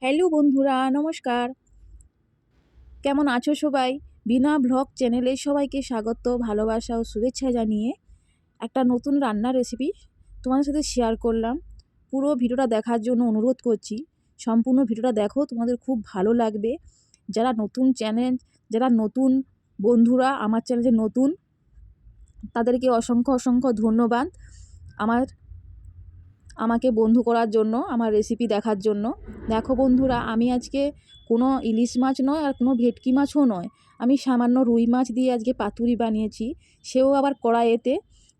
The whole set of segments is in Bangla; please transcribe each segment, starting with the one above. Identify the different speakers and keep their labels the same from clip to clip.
Speaker 1: হ্যালো বন্ধুরা, নমস্কার। কেমন আছো সবাই? বিনা ভ্লগ চ্যানেলে সবাইকে স্বাগত, ভালোবাসা ও শুভেচ্ছা জানিয়ে একটা নতুন রান্নার রেসিপি তোমাদের সাথে শেয়ার করলাম। পুরো ভিডিওটা দেখার জন্য অনুরোধ করছি। সম্পূর্ণ ভিডিওটা দেখো, তোমাদের খুব ভালো লাগবে। যারা নতুন বন্ধুরা আমার চ্যানেলে নতুন, তাদেরকে অসংখ্য অসংখ্য ধন্যবাদ আমাকে বন্ধু করার জন্য, আমার রেসিপি দেখার জন্য। দেখো বন্ধুরা, আমি আজকে কোনো ইলিশ মাছ নয় আর কোনো ভেটকি মাছও নয়, আমি সামান্য রুই মাছ দিয়ে আজকে পাতুরি বানিয়েছি, সেও আবার কড়াইতে।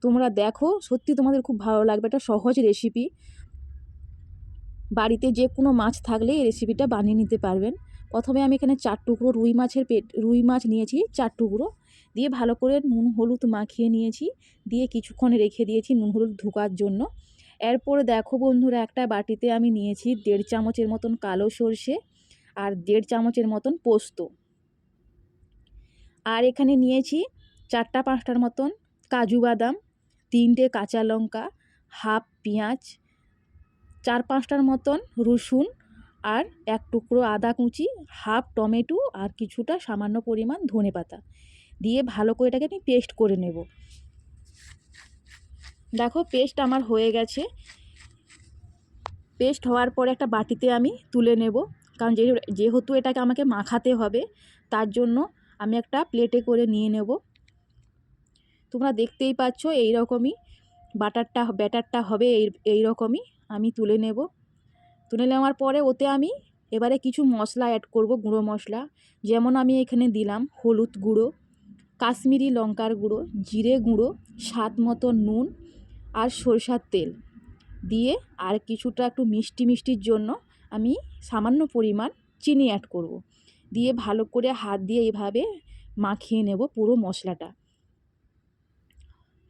Speaker 1: তোমরা দেখো, সত্যি তোমাদের খুব ভালো লাগবে। এটা সহজ রেসিপি, বাড়িতে যে কোনো মাছ থাকলে এই রেসিপিটা বানিয়ে নিতে পারবেন। প্রথমে আমি এখানে 4 টুকরো রুই মাছ নিয়েছি, 4 টুকরো দিয়ে ভালো করে নুন হলুদ মাখিয়ে নিয়েছি, দিয়ে কিছুক্ষণ রেখে দিয়েছি নুন হলুদ ঢোকার জন্য। এরপরে দেখো বন্ধুরা, একটা বাটিতে আমি নিয়েছি 1.5 চামচের মতন কালো সর্ষে আর 1.5 চামচের মতন পোস্ত। আর এখানে নিয়েছি 4-5টার মতন কাজু বাদাম, 3টে কাঁচা লঙ্কা, হাফ পেঁয়াজ, 4-5টার মতন রসুন, আর 1 টুকরো আদা কুচি, হাফ টমেটো আর কিছুটা সামান্য পরিমাণ ধনেপাতা দিয়ে ভালো করে এটাকে আমি পেস্ট করে নেব। দেখো, পেস্ট আমার হয়ে গেছে। পেস্ট হওয়ার পরে একটা বাটিতে আমি তুলে নেব, কারণ যেহেতু এটাকে আমাকে মাখাতে হবে, তার জন্য আমি একটা প্লেটে করে নিয়ে নেব। তোমরা দেখতেই পাচ্ছ এইরকমই ব্যাটারটা হবে, এই রকমই আমি তুলে নেব। তুলে নেওয়ার পরে ওতে আমি এবারে কিছু মশলা অ্যাড করব, গুঁড়ো মশলা। যেমন আমি এখানে দিলাম হলুদ গুঁড়ো, কাশ্মীরি লঙ্কার গুঁড়ো, জিরে গুঁড়ো, স্বাদ মতো নুন আর সরষার তেল দিয়ে, আর কিছুটা একটু মিষ্টির জন্য আমি সামান্য পরিমাণ চিনি অ্যাড করব। দিয়ে ভালো করে হাত দিয়ে এইভাবে মাখিয়ে নেব পুরো মশলাটা।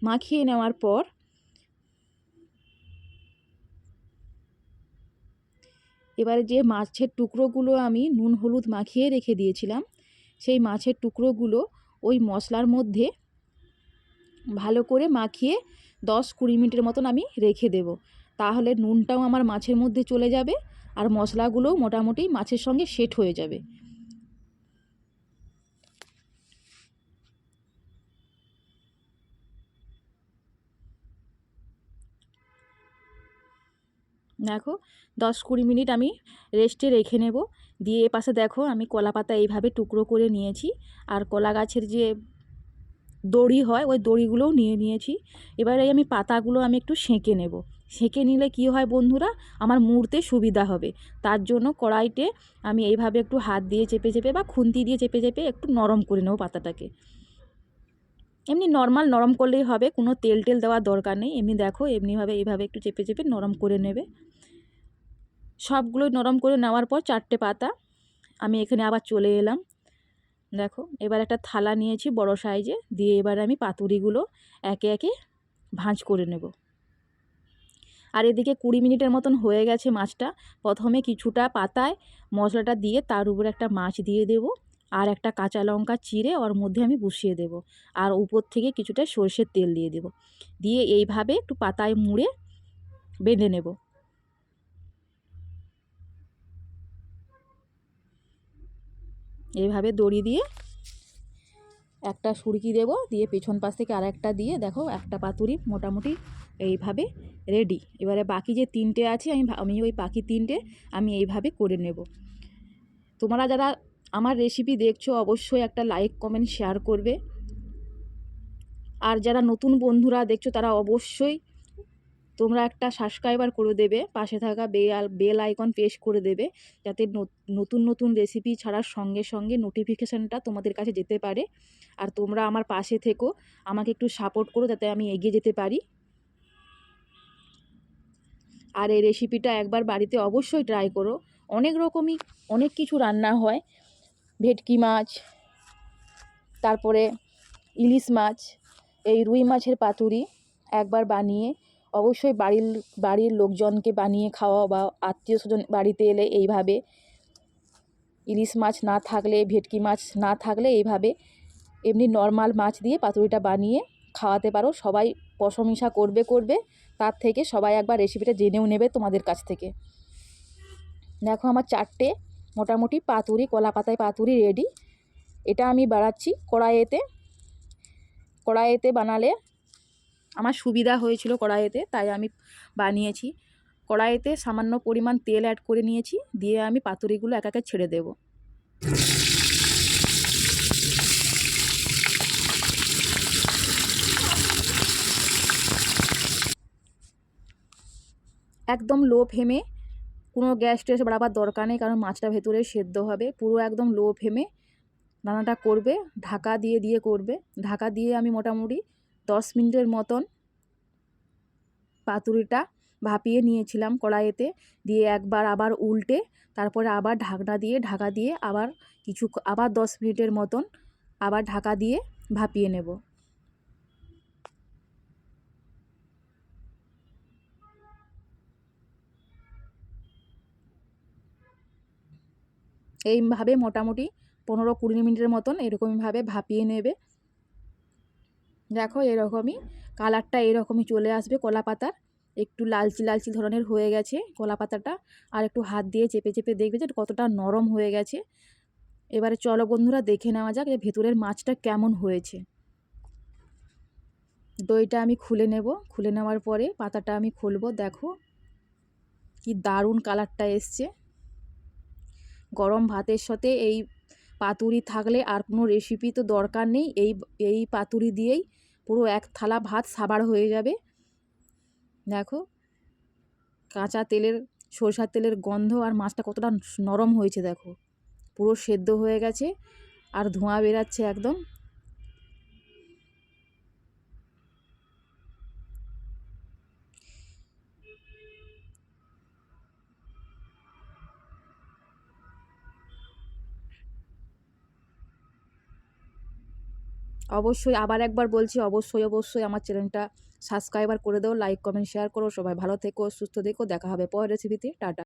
Speaker 1: মাখিয়ে নেওয়ার পর এবারে যে মাছের টুকরোগুলো আমি নুন হলুদ মাখিয়ে রেখে দিয়েছিলাম, সেই মাছের টুকরোগুলো ওই মশলার মধ্যে ভালো করে মাখিয়ে 10-20 মিনিটের মতন আমি রেখে দেব। তাহলে নুনটাও আমার মাছের মধ্যে চলে যাবে আর মশলাগুলোও মোটামুটি মাছের সঙ্গে সেট হয়ে যাবে। দেখো, 10-20 মিনিট আমি রেস্টে রেখে নেব। দিয়ে এপাশে দেখো, আমি কলা পাতা এইভাবে টুকরো করে নিয়েছি, আর কলা গাছের যে দড়ি হয় ওই দড়িগুলোও নিয়ে নিয়েছি। এবারে আমি পাতাগুলো আমি একটু সেঁকে নেব। সেঁকে নিলে কি হয় বন্ধুরা, আমার মুড়তে সুবিধা হবে। তার জন্য কড়াইতে আমি এইভাবে একটু হাত দিয়ে চেপে চেপে বা খুন্তি দিয়ে চেপে চেপে একটু নরম করে নেব পাতাটাকে। এমনি নর্মাল নরম করলেই হবে, কোনো তেল দেওয়ার দরকার নেই। এমনি দেখো, এমনিভাবে এইভাবে একটু চেপে চেপে নরম করে নেবে। সবগুলো নরম করে নেওয়ার পর 4টে পাতা আমি এখানে আবার চলে এলাম। দেখো, এবার একটা থালা নিয়েছি বড় সাইজে, দিয়ে এবার আমি পাতুরিগুলো একে একে ভাঁজ করে নেব। আর এদিকে 20 মিনিটের মতন হয়ে গেছে মাছটা। প্রথমে কিছুটা পাতায় মশলাটা দিয়ে তার উপরে একটা মাছ দিয়ে দেব, আর একটা কাঁচা লঙ্কা চিড়ে ওর মধ্যে আমি বসিয়ে দেব, আর উপর থেকে কিছুটা সরষের তেল দিয়ে দেব। দিয়ে এইভাবে একটু পাতায় মুড়ে বেঁধে নেব। এইভাবে দড়ি দিয়ে একটা সুরকি দেব, দিয়ে পেছন পাশ থেকে আরেকটা দিয়ে, দেখো একটা পাতুরি মোটামুটি এইভাবে রেডি। এবারে বাকি যে 3টে আছে আমি ওই বাকি 3টে আমি এইভাবে করে নেব। তোমরা যারা আমার রেসিপি দেখছো অবশ্যই একটা লাইক কমেন্ট শেয়ার করবে। আর যারা নতুন বন্ধুরা দেখছো তারা অবশ্যই তোমরা একটা সাবস্ক্রাইবার করে দেবে, পাশে থাকা বেল আইকন প্রেস করে দেবে, যাতে নতুন নতুন রেসিপি ছাড়ার সঙ্গে সঙ্গে নোটিফিকেশানটা তোমাদের কাছে যেতে পারে। আর তোমরা আমার পাশে থেকো, আমাকে একটু সাপোর্ট করো যাতে আমি এগিয়ে যেতে পারি। আর এই রেসিপিটা একবার বাড়িতে অবশ্যই ট্রাই করো। অনেক কিছু রান্না হয়, ভেটকি মাছ, তারপরে ইলিশ মাছ, এই রুই মাছের পাতুরি একবার বানিয়ে অবশ্যই বাড়ির লোকজনকে বানিয়ে খাওয়া, বা আত্মীয় স্বজন বাড়িতে এলে এইভাবে ইলিশ মাছ না থাকলে, ভেটকি মাছ না থাকলে এইভাবে এমনি নর্মাল মাছ দিয়ে পাতুরিটা বানিয়ে খাওয়াতে পারো। সবাই প্রশংসা করবে, তার থেকে সবাই একবার রেসিপিটা জেনেও নেবে তোমাদের কাছ থেকে। দেখো আমার 4টে মোটামুটি পাতুরি, কলা পাতায় পাতুরি রেডি। এটা আমি বানাচ্ছি কড়াইতে। কড়াইতে বানালে আমার সুবিধা হয়েছিল কড়াইতে, তাই আমি বানিয়েছি। কড়াইতে সামান্য পরিমাণ তেল অ্যাড করে নিয়েছি, দিয়ে আমি পাতুরিগুলো এক একে ছেড়ে দেব। একদম লো ফ্লেমে, কোনো গ্যাস ট্যাস বাড়াবার দরকার নেই, কারণ মাছটা ভেতরে সেদ্ধ হবে। পুরো একদম লো ফ্লেমে রান্নাটা করবে, ঢাকা দিয়ে দিয়ে করবে। ঢাকা দিয়ে আমি মোটামুটি 10 মিনিটের মতন পাতুরিটা ভাপিয়ে নিয়েছিলাম কড়াইতে। দিয়ে একবার আবার উল্টে তারপরে আবার ঢাকনা দিয়ে ঢাকা দিয়ে আবার 10 মিনিটের মতন আবার ঢাকা দিয়ে ভাপিয়ে নেব। এইভাবে মোটামুটি 15-20 মিনিটের মতন এরকমভাবে ভাপিয়ে নেবে। দেখো এরকমই কালারটা এরকমই চলে আসবে কলা পাতার, একটু লালচি লালচি ধরনের হয়ে গেছে কলা পাতাটা। আর একটু হাত দিয়ে চেপে চেপে দেখবে যে কতটা নরম হয়ে গেছে। এবারে চলো বন্ধুরা দেখে নেওয়া যাক যে ভেতরের মাছটা কেমন হয়েছে। দইটা আমি খুলে নেব, খুলে নেওয়ার পরে পাতাটা আমি খুলবো। দেখো কি দারুণ কালারটা এসছে। গরম ভাতের সাথে এই পাতুরি থাকলে আর কোনো রেসিপি তো দরকার নেই। এই পাতুরি দিয়েই পুরো এক থালা ভাত সাবার হয়ে যাবে। দেখো কাঁচা তেলের, সরষার তেলের গন্ধ, আর মাছটা কতটা নরম হয়েছে দেখো, পুরো সেদ্ধ হয়ে গেছে আর ধোঁয়া বেরাচ্ছে একদম। অবশ্যই আবার একবার বলছি, অবশ্যই আমার চ্যানেলটা সাবস্ক্রাইবার করে দাও, লাইক কমেন্ট শেয়ার করো। সবাই ভালো থেকো, সুস্থ থেকো, দেখা হবে পরের রেসিপিতে। টাটা।